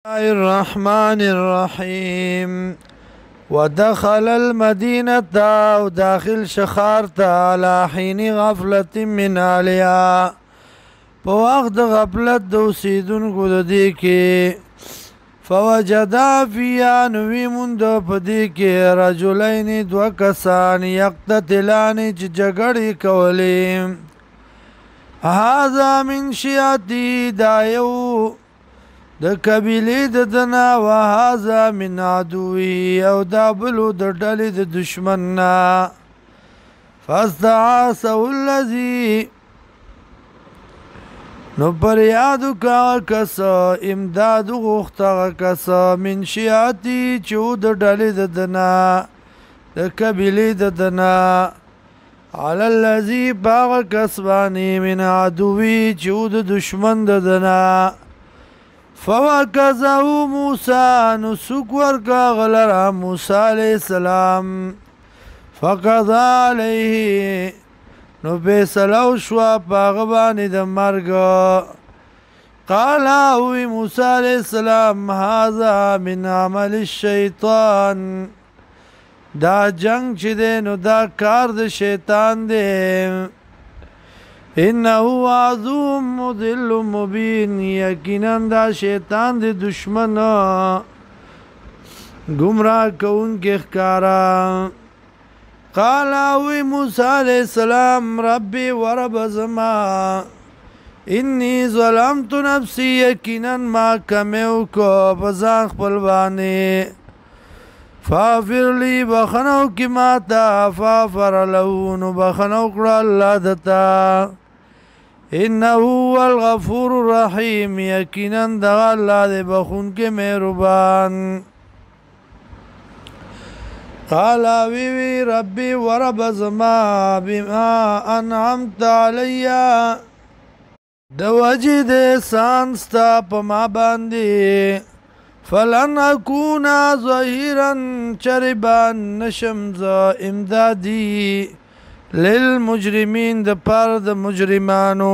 الله الرحمن الرحيم ودخل المدينة وداخل شخارت على حين غفلة من عليها فوقت غفلت دوسيدن قدديك فوجدا فيها نوي مند پديك رجلين دو کسان يقتتلان جگڑی کولی هذا من شيعتي دايو د قبیلې د دنا وهذا من عدوي او دا بلو د ډلې د دشمن نه فاستعاصه الذي نو پر یادو کا کس امداد غوښته کس من شیعتي چې د ډلې د دنا د قبیلې د دنا على الذي باغ کسبانی من عدوي چې د دشمن د دنا فوکزه موسی نو سوک ورکا غلرا موسی علیہ السلام فقضا علیه نو بیسلو شوا پاغبانی د مرگ قال اوی موسی علیہ السلام هذا من عمل الشیطان دا جنگ چی دے نو دا کار د شیطان دے انه عدو مضل مبین یقینا دا شیطان دی دشمن گمراہ کون کے ښکارا قال اوی موسی علیہ السلام ربی ورب زما انی ظلمت نفسی یقینا ما کمیو کو بزان خپل باندې فاغفر لی بخنو کی ماتا فاغفر له نو بخنو کړه الله دتا انه هو الغفور الرحیم یقینا دغه الله دې بخون کې مهربان قال وی ربي ورب زما بما انعمت علی د وجد احسان ستا په ما باندې فلن اكون ظهيرا چربان نشم امدادي للمجرمين د پر د مجرمانو